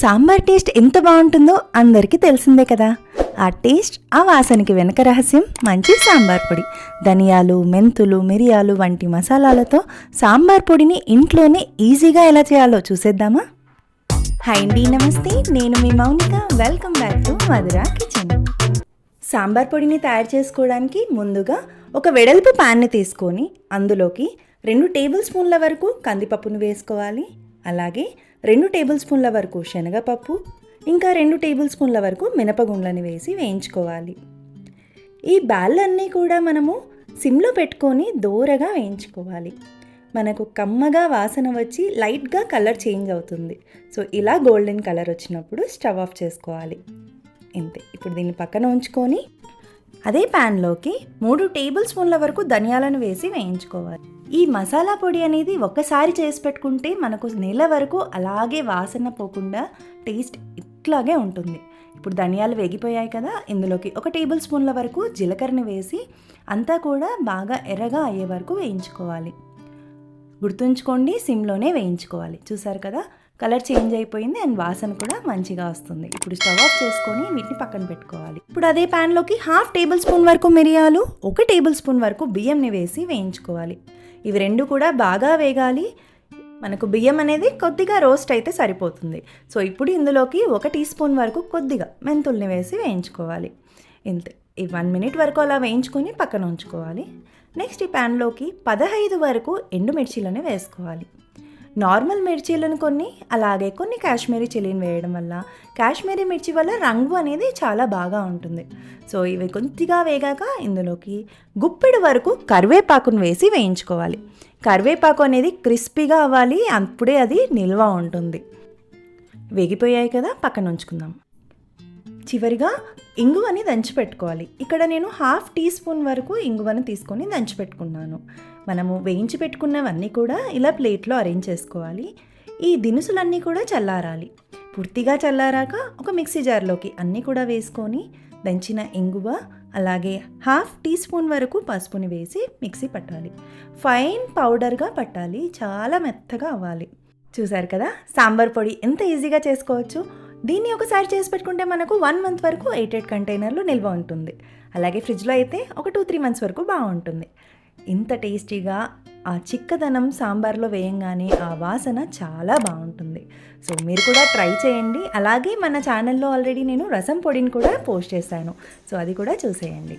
Sambar taste ఎంత బాగుంటుందో అందరికీ తెలిసిందే కదా. ఆ టేస్ట్, ఆ వాసనకి వెనక రహస్యం మంచి సాంబార్ పొడి. ధనియాలు, మెంతులు, మిరియాలు వంటి మసాలాలతో సాంబార్ పొడిని ఇంట్లోనే ఈజీగా ఎలా చేయాలో చూసేద్దామా? హాయ్ అండి, నమస్తే. నేను మీ Mounika. Welcome back to Madhura kitchen. Sambar పొడిని తయారు చేసుకోవడానికి ముందుగా ఒక వెడల్పు ప్యాన్ని తీసుకొని అందులోకి 2 టేబుల్ స్పూన్ల వరకు కందిపప్పును వేసుకోవాలి. అలాగే 2 టేబుల్ స్పూన్ల వరకు శనగపప్పు, ఇంకా 2 టేబుల్ స్పూన్ల వరకు మినపగుండ్లని వేసి వేయించుకోవాలి. ఈ బ్యాళ్ళన్నీ కూడా మనము సిమ్లో పెట్టుకొని దోరగా వేయించుకోవాలి. మనకు కమ్మగా వాసన వచ్చి లైట్గా కలర్ చేంజ్ అవుతుంది. సో ఇలా గోల్డెన్ కలర్ వచ్చినప్పుడు స్టవ్ ఆఫ్ చేసుకోవాలి. ఇంతే. ఇప్పుడు దీన్ని పక్కన ఉంచుకొని అదే ప్యాన్లోకి 3 టేబుల్ స్పూన్ల వరకు ధనియాలను వేసి వేయించుకోవాలి. ఈ మసాలా పొడి అనేది ఒక్కసారి చేసి పెట్టుకుంటే మనకు నెల వరకు అలాగే వాసన పోకుండా టేస్ట్ ఇట్లాగే ఉంటుంది. ఇప్పుడు ధనియాలు వేగిపోయాయి కదా, ఇందులోకి 1 టేబుల్ స్పూన్ల వరకు జీలకర్రని వేసి అంతా కూడా బాగా ఎర్రగా అయ్యే వరకు వేయించుకోవాలి. గుర్తుంచుకోండి, సిమ్లోనే వేయించుకోవాలి. చూసారు కదా, కలర్ చేంజ్ అయిపోయింది అండ్ వాసన కూడా మంచిగా వస్తుంది. ఇప్పుడు స్టవ్ ఆఫ్ చేసుకొని వీటిని పక్కన పెట్టుకోవాలి. ఇప్పుడు అదే ప్యాన్లోకి 1/2 టేబుల్ స్పూన్ వరకు మిరియాలు, 1 టేబుల్ స్పూన్ వరకు బియ్యంని వేసి వేయించుకోవాలి. ఇవి 2 కూడా బాగా వేగాలి. మనకు బియ్యం అనేది కొద్దిగా రోస్ట్ అయితే సరిపోతుంది. సో ఇప్పుడు ఇందులోకి 1 టీ స్పూన్ వరకు కొద్దిగా మెంతుల్ని వేసి వేయించుకోవాలి. ఇంతే. ఈ 1 మినిట్ వరకు అలా వేయించుకొని పక్కన ఉంచుకోవాలి. నెక్స్ట్ ఈ ప్యాన్లోకి 15 వరకు ఎండుమిర్చీలను వేసుకోవాలి. నార్మల్ మిర్చీలను కొన్ని, అలాగే కొన్ని కాశ్మీరీ చిల్లీని వేయడం వల్ల కాశ్మీరీ మిర్చి వల్ల రంగు అనేది చాలా బాగా ఉంటుంది. సో ఇవి కొద్దిగా వేగాక ఇందులోకి గుప్పెడు వరకు కరివేపాకును వేసి వేయించుకోవాలి. కరివేపాకు అనేది క్రిస్పీగా అవ్వాలి, అప్పుడే అది నిల్వ ఉంటుంది. వేగిపోయాయి కదా, పక్కన ఉంచుకుందాం. చివరిగా ఇంగువని దంచి పెట్టుకోవాలి. ఇక్కడ నేను 1/2 టీ స్పూన్ వరకు ఇంగువను తీసుకొని దంచి పెట్టుకున్నాను. మనము వేయించి పెట్టుకున్నవన్నీ కూడా ఇలా ప్లేట్లో అరేంజ్ చేసుకోవాలి. ఈ దినుసులన్నీ కూడా చల్లారాలి. పూర్తిగా చల్లారాక ఒక మిక్సీ జార్లోకి అన్నీ కూడా వేసుకొని దంచిన ఇంగువ, అలాగే 1/2 టీ స్పూన్ వరకు పసుపుని వేసి మిక్సీ పట్టాలి. ఫైన్ పౌడర్గా పట్టాలి, చాలా మెత్తగా అవ్వాలి. చూసారు కదా, సాంబార్ పొడి ఎంత ఈజీగా చేసుకోవచ్చు. దీన్ని ఒకసారి చేసి పెట్టుకుంటే మనకు 1 మంత్ వరకు ఎయిటెడ్ కంటైనర్లో నిల్వ ఉంటుంది. అలాగే ఫ్రిడ్జ్లో అయితే ఒక 2-3 మంత్స్ వరకు బాగుంటుంది. ఇంత టేస్టీగా ఆ చిక్కదనం సాంబార్లో వేయంగానే ఆ వాసన చాలా బాగుంటుంది. సో మీరు కూడా ట్రై చేయండి. అలాగే మన ఛానల్లో ఆల్రెడీ నేను రసం పొడిని కూడా పోస్ట్ చేశాను. సో అది కూడా చూసేయండి.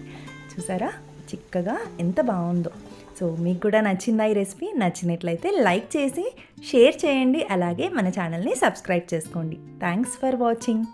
చూసారా చిక్కగా ఎంత బాగుందో. సో మీకు కూడా నచ్చిందా ఈ రెసిపీ? నచ్చినట్లయితే లైక్ చేసి షేర్ చేయండి. అలాగే మన ఛానల్ని సబ్స్క్రైబ్ చేసుకోండి. Thanks for watching.